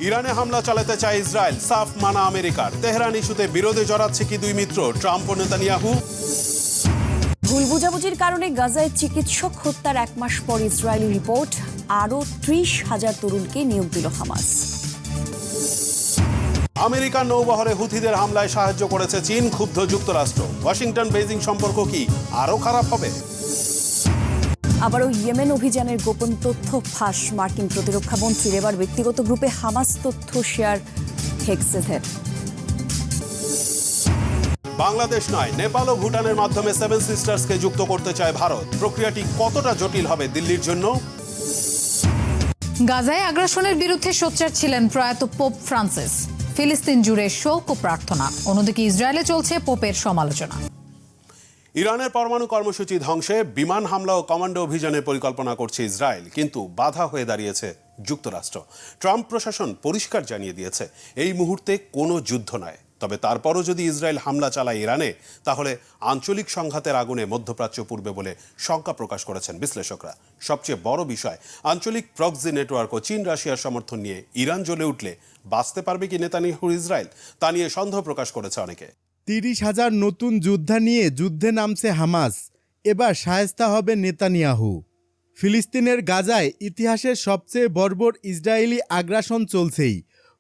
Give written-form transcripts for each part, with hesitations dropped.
ইরানে হামলা চালাতে চায় ইসরায়েল, সাফ মানা আমেরিকার। তেহরান ইস্যুতে বিরোধে জড়াচ্ছে কি দুই মিত্র, ট্রাম্প ও নেতানিয়াহু? ভুল বোঝাবুঝির কারণে গাজায় চিকিৎসক হত্যার 1 মাস পর ইসরায়েলি রিপোর্ট, আরও 30,000 তরুণকে নিয়োগ দিল হামাস। আমেরিকার নৌবহরে হুথিদের হামলায় সাহায্য করেছে চীন, ক্ষুব্ধ যুক্তরাষ্ট্র। ওয়াশিংটন বেইজিং সম্পর্ক কি আরও খারাপ হবে? আবারও ইয়েমেন অভিযানের গোপন তথ্য ফাঁস মার্কিন প্রতিরক্ষা মন্ত্রীর। এবার ব্যক্তিগত গ্রুপে হামাস তথ্য শেয়ার হেক্সেসের। বাংলাদেশ নয়, নেপাল ও ভুটানের মাধ্যমে সেভেন সিস্টার্সকে যুক্ত করতে চায় ভারত। প্রক্রিয়াটি কতটা জটিল হবে দিল্লির জন্য? গাজায় আগ্রাসনের বিরুদ্ধে সোচ্চার ছিলেন প্রয়াত পোপ ফ্রান্সিস। ফিলিস্তিন জুড়ে শোক ও প্রার্থনা। অন্যদিকে ইসরায়েলে চলছে পোপের সমালোচনা। ইরানের পরমাণু কর্মসূচি ধ্বংসে বিমান হামলা ও কমান্ডো অভিযানের পরিকল্পনা করছে ইসরায়েল, কিন্তু বাধা হয়ে দাঁড়িয়েছে যুক্তরাষ্ট্র। ট্রাম্প প্রশাসন পরিষ্কার জানিয়ে দিয়েছে, এই মুহূর্তে কোনো যুদ্ধ নয়। তবে তারপরও যদি ইসরায়েল হামলা চালায় ইরানে, তাহলে আঞ্চলিক সংঘাতের আগুনে মধ্যপ্রাচ্য পূর্বে বলে শঙ্কা প্রকাশ করেছেন বিশ্লেষকরা। সবচেয়ে বড় বিষয়, আঞ্চলিক প্রক্সি নেটওয়ার্ক ও চীন রাশিয়ার সমর্থন নিয়ে ইরান জ্বলে উঠলে বাঁচতে পারবে কি নেতানিয়াহুর ইসরায়েল, তা নিয়ে সন্দেহ প্রকাশ করেছে অনেকে। 30,000 নতুন যোদ্ধা নিয়ে যুদ্ধে নামছে হামাস। এবার শায়েস্তা হবে নেতানিয়াহু। ফিলিস্তিনের গাজায় ইতিহাসের সবচেয়ে বর্বর ইসরায়েলি আগ্রাসন চলছেই।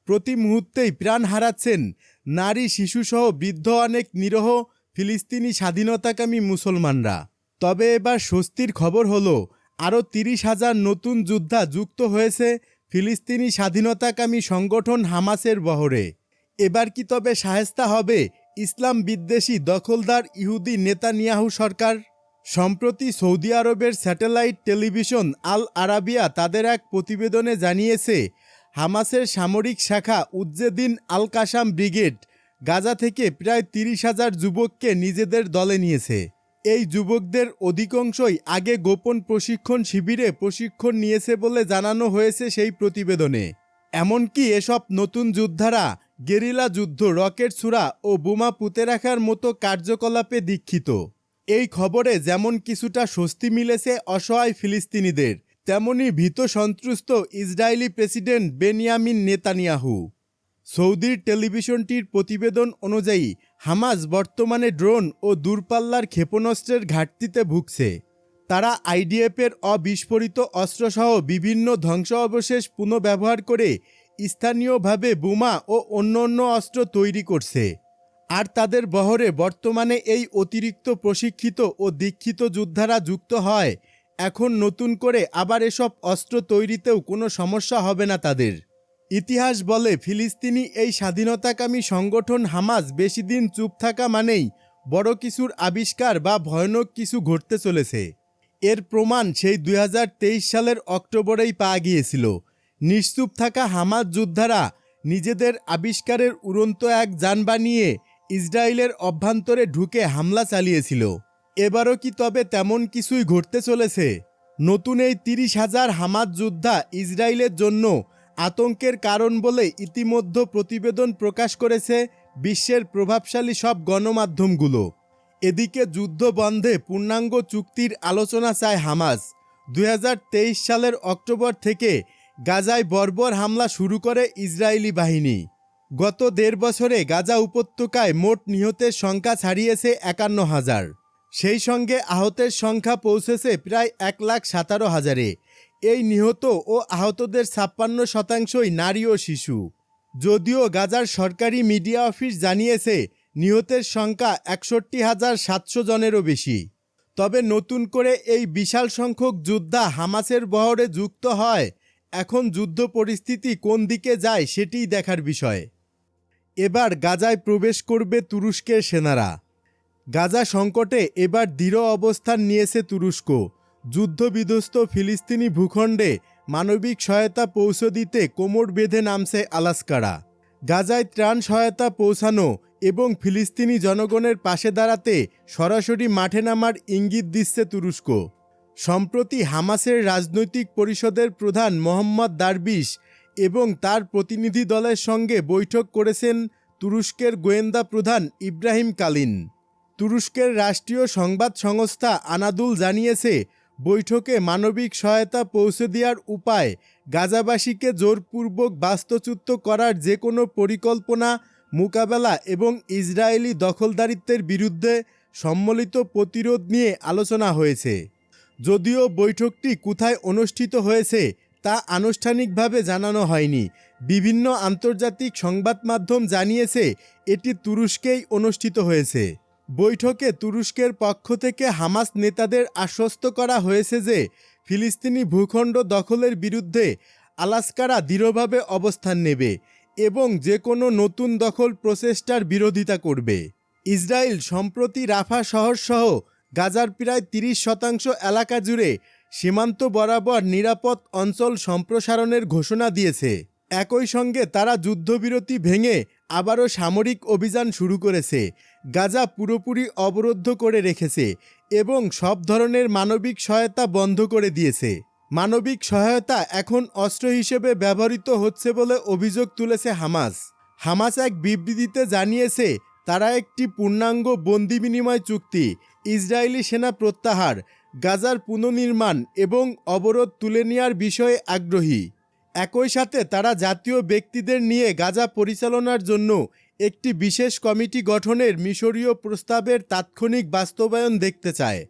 প্রতি মুহূর্তেই প্রাণ হারাচ্ছেন নারী, শিশুসহ বৃদ্ধ অনেক নিরীহ ফিলিস্তিনি স্বাধীনতাকামী মুসলমানরা। তবে এবার স্বস্তির খবর হলো, আরও 30,000 নতুন যোদ্ধা যুক্ত হয়েছে ফিলিস্তিনি স্বাধীনতাকামী সংগঠন হামাসের বহরে। এবার কি তবে শায়েস্তা হবে ইসলাম বিদ্বেষী দখলদার ইহুদি নেতানিয়াহু সরকার? সম্প্রতি সৌদি আরবের স্যাটেলাইট টেলিভিশন আল আরাবিয়া তাদের এক প্রতিবেদনে জানিয়েছে, হামাসের সামরিক শাখা উজ্জেদিন আল কাসাম ব্রিগেড গাজা থেকে প্রায় 30,000 যুবককে নিজেদের দলে নিয়েছে। এই যুবকদের অধিকাংশই আগে গোপন প্রশিক্ষণ শিবিরে প্রশিক্ষণ নিয়েছে বলে জানানো হয়েছে সেই প্রতিবেদনে। এমনকি এসব নতুন যোদ্ধারা গেরিলা যুদ্ধ, রকেট ছোড়া ও বোমা পুঁতে রাখার মতো কার্যকলাপে দীক্ষিত। এই খবরে যেমন কিছুটা স্বস্তি মিলেছে অসহায় ফিলিস্তিনিদের, তেমনি ভীত সন্ত্রস্ত ইসরায়েলি প্রেসিডেন্ট বেনিয়ামিন নেতানিয়াহু। সৌদির টেলিভিশনটির প্রতিবেদন অনুযায়ী হামাস বর্তমানে ড্রোন ও দূরপাল্লার ক্ষেপণাস্ত্রের ঘাটতিতে ভুগছে। তারা আইডিএফের অবিস্ফোরিত অস্ত্রসহ বিভিন্ন ধ্বংসাবশেষ পুনঃব্যবহার করে স্থানীয়ভাবে বোমা ও অন্যান্য অস্ত্র তৈরি করছে। আর তাদের বহরে বর্তমানে এই অতিরিক্ত প্রশিক্ষিত ও দীক্ষিত যোদ্ধারা যুক্ত হয়। এখন নতুন করে আবার এসব অস্ত্র তৈরিতেও কোনো সমস্যা হবে না তাদের। ইতিহাস বলে, ফিলিস্তিনি এই স্বাধীনতাকামী সংগঠন হামাস বেশি দিন চুপ থাকা মানেই বড় কিছুর আবিষ্কার বা ভয়ানক কিছু ঘটতে চলেছে। এর প্রমাণ সেই 2023 সালের অক্টোবরেই পাওয়া গিয়েছিল। নিশ্চুপ থাকা হামাস যোদ্ধারা নিজেদের আবিষ্কারের উড়ন্ত এক যান বানিয়ে ইসরায়েলের অভ্যন্তরে ঢুকে হামলা চালিয়েছিল। এবারও কি তবে তেমন কিছুই ঘটতে চলেছে? নতুন এই 30,000 হামাস যোদ্ধা ইসরায়েলের জন্য আতঙ্কের কারণ বলে ইতিমধ্যে প্রতিবেদন প্রকাশ করেছে বিশ্বের প্রভাবশালী সব গণমাধ্যমগুলো। এদিকে যুদ্ধ বন্ধে পূর্ণাঙ্গ চুক্তির আলোচনা চায় হামাস। 2023 সালের অক্টোবর থেকে গাজায় বর্বর হামলা শুরু করে ইসরায়েলি বাহিনী। গত 1.5 বছরে গাজা উপত্যকায় মোট নিহতের সংখ্যা ছাড়িয়েছে 51,000। সেই সঙ্গে আহতের সংখ্যা পৌঁছেছে প্রায় 1,17,000-এ। এই নিহত ও আহতদের 56% নারী ও শিশু। যদিও গাজার সরকারি মিডিয়া অফিস জানিয়েছে নিহতের সংখ্যা 61,700 জনেরও বেশি। তবে নতুন করে এই বিশাল সংখ্যক যোদ্ধা হামাসের বহরে যুক্ত হয়। এখন যুদ্ধ পরিস্থিতি কোন দিকে যায় সেটিই দেখার বিষয়। এবার গাজায় প্রবেশ করবে তুরস্কের সেনারা। গাজা সংকটে এবার দৃঢ় অবস্থান নিয়েছে তুরস্ক। যুদ্ধবিধ্বস্ত ফিলিস্তিনি ভূখণ্ডে মানবিক সহায়তা পৌঁছে দিতে কোমর বেঁধে নামছে আলাস্কারা। গাজায় ত্রাণ সহায়তা পৌঁছানো এবং ফিলিস্তিনি জনগণের পাশে দাঁড়াতে সরাসরি মাঠে নামার ইঙ্গিত দিচ্ছে তুরস্ক। সম্প্রতি হামাসের রাজনৈতিক পরিষদের প্রধান মোহাম্মদ দারবিশ এবং তার প্রতিনিধি দলের সঙ্গে বৈঠক করেছেন তুরস্কের গোয়েন্দা প্রধান ইব্রাহিম কালিন। তুরস্কের রাষ্ট্রীয় সংবাদ সংস্থা আনাদুল জানিয়েছে, বৈঠকে মানবিক সহায়তা পৌঁছে দেওয়ার উপায়, গাজাবাসীকে জোরপূর্বক বাস্তুচ্যুত করার যে কোনো পরিকল্পনা মোকাবেলা এবং ইসরায়েলি দখলদারিত্বের বিরুদ্ধে সম্মিলিত প্রতিরোধ নিয়ে আলোচনা হয়েছে। যদিও বৈঠকটি কোথায় অনুষ্ঠিত হয়েছে তা আনুষ্ঠানিকভাবে জানানো হয়নি, বিভিন্ন আন্তর্জাতিক সংবাদ মাধ্যম জানিয়েছে এটি তুরস্কেই অনুষ্ঠিত হয়েছে। বৈঠকে তুরস্কের পক্ষ থেকে হামাস নেতাদের আশ্বস্ত করা হয়েছে যে ফিলিস্তিনি ভূখণ্ড দখলের বিরুদ্ধে আলাস্কারা দৃঢ়ভাবে অবস্থান নেবে এবং যে কোনো নতুন দখল প্রচেষ্টার বিরোধিতা করবে। ইসরায়েল সম্প্রতি রাফা শহরসহ গাজার প্রায় 30% এলাকা জুড়ে সীমান্ত বরাবর নিরাপদ অঞ্চল সম্প্রসারণের ঘোষণা দিয়েছে। একই সঙ্গে তারা যুদ্ধবিরতি ভেঙে আবারও সামরিক অভিযান শুরু করেছে, গাজা পুরোপুরি অবরুদ্ধ করে রেখেছে এবং সব ধরনের মানবিক সহায়তা বন্ধ করে দিয়েছে। মানবিক সহায়তা এখন অস্ত্র হিসেবে ব্যবহৃত হচ্ছে বলে অভিযোগ তুলেছে হামাস। হামাস এক বিবৃতিতে জানিয়েছে তারা একটি পূর্ণাঙ্গ বন্দি বিনিময় চুক্তি, ইসরায়েলি সেনা প্রত্যাহার, গাজার পুনর্নির্মাণ এবং অবরোধ তুলে নেওয়ার বিষয়ে আগ্রহী। একই সাথে তারা জাতীয় ব্যক্তিদের নিয়ে গাজা পরিচালনার জন্য একটি বিশেষ কমিটি গঠনের মিশরীয় প্রস্তাবের তাৎক্ষণিক বাস্তবায়ন দেখতে চায়।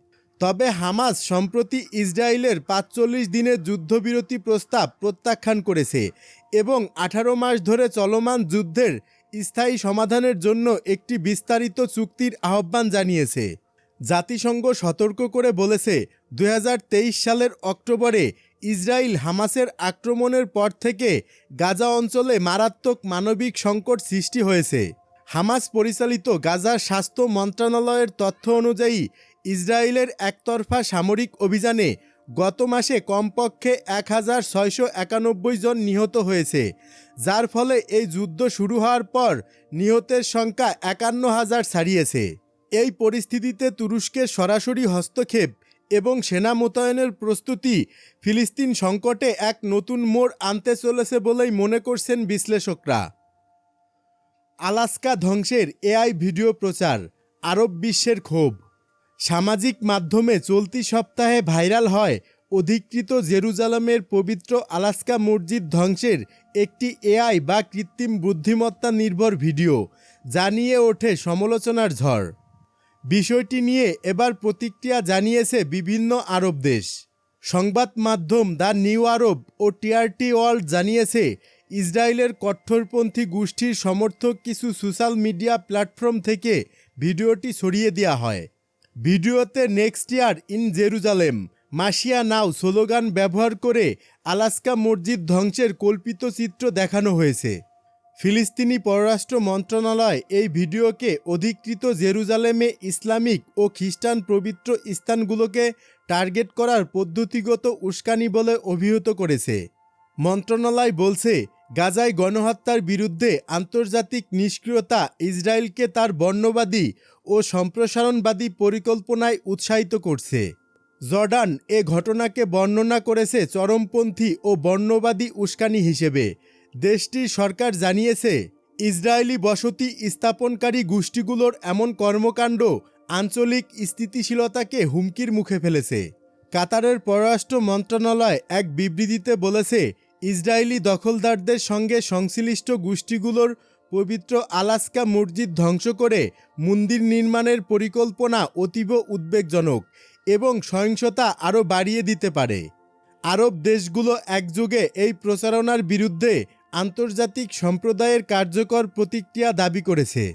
তবে হামাস সম্প্রতি ইসরায়েলের 45 দিনের যুদ্ধবিরতি প্রস্তাব প্রত্যাখ্যান করেছে এবং 18 মাস ধরে চলমান যুদ্ধের স্থায়ী সমাধানের জন্য একটি বিস্তারিত চুক্তির আহ্বান জানিয়েছে। জাতিসংঘ সতর্ক করে বলেছে 2023 সালের অক্টোবরে ইসরায়েল হামাসের আক্রমণের পর থেকে গাজা অঞ্চলে মারাত্মক মানবিক সংকট সৃষ্টি হয়েছে। হামাস পরিচালিত গাজার স্বাস্থ্য মন্ত্রণালয়ের তথ্য অনুযায়ী ইসরায়েলের একতরফা সামরিক অভিযানে গত মাসে কমপক্ষে 1691 জন নিহত হয়েছে, যার ফলে এই যুদ্ধ শুরু হওয়ার পর নিহতের সংখ্যা 51,000 ছাড়িয়েছে। এই পরিস্থিতিতে তুরস্কের সরাসরি হস্তক্ষেপ এবং সেনা মোতায়েনের প্রস্তুতি ফিলিস্তিন সংকটে এক নতুন মোড় আনতে চলেছে বলেই মনে করছেন বিশ্লেষকরা। আলাস্কা ধ্বংসের এআই ভিডিও প্রচার, আরব বিশ্বের ক্ষোভ। সামাজিক মাধ্যমে চলতি সপ্তাহে ভাইরাল হয় অধিকৃত জেরুজালেমের পবিত্র আলাস্কা মসজিদ ধ্বংসের একটি এআই বা কৃত্রিম বুদ্ধিমত্তা নির্ভর ভিডিও, যা নিয়ে ওঠে সমালোচনার ঝড়। বিষয়টি নিয়ে এবার প্রতিক্রিয়া জানিয়েছে বিভিন্ন আরব দেশ। সংবাদ মাধ্যম দ্য নিউ আরব ও টিআরটি ওয়ার্ল্ড জানিয়েছে ইসরায়েলের কট্টরপন্থী গোষ্ঠীর সমর্থক কিছু সোশ্যাল মিডিয়া প্ল্যাটফর্ম থেকে ভিডিওটি সরিয়ে দেওয়া হয়। ভিডিওতে next year in Jerusalem, Masia now slogan ব্যবহার করে আলাস্কা মসজিদ ধ্বংসের কল্পিত চিত্র দেখানো হয়েছে। ফিলিস্তিনি পররাষ্ট্র মন্ত্রণালয় এই ভিডিওকে অধিকৃত জেরুজালেমে ইসলামিক ও খ্রিস্টান পবিত্র স্থানগুলোকে টার্গেট করার পদ্ধতিগত উস্কানি বলে অভিহিত করেছে। মন্ত্রণালয় বলছে, গাজায় গণহত্যার বিরুদ্ধে আন্তর্জাতিক নিষ্ক্রিয়তা ইসরায়েলকে তার বর্ণবাদী ও সম্প্রসারণবাদী পরিকল্পনায় উৎসাহিত করছে। জর্ডান এ ঘটনাকে বর্ণনা করেছে চরমপন্থী ও বর্ণবাদী উস্কানি হিসেবে। দেশটির সরকার জানিয়েছে ইসরায়েলি বসতি স্থাপনকারী গোষ্ঠীগুলোর এমন কর্মকাণ্ড আঞ্চলিক স্থিতিশীলতাকে হুমকির মুখে ফেলেছে। কাতারের পররাষ্ট্র মন্ত্রণালয় এক বিবৃতিতে বলেছে, ইসরায়েলি দখলদারদের সঙ্গে সংশ্লিষ্ট গোষ্ঠীগুলোর পবিত্র আলাস্কা মসজিদ ধ্বংস করে মন্দির নির্মাণের পরিকল্পনা অতীব উদ্বেগজনক এবং সহিংসতা আরও বাড়িয়ে দিতে পারে। আরব দেশগুলো একযোগে এই প্রচারণার বিরুদ্ধে আন্তর্জাতিক সম্প্রদায়ের কার্যকর প্রতিক্রিয়া দাবি করেছে।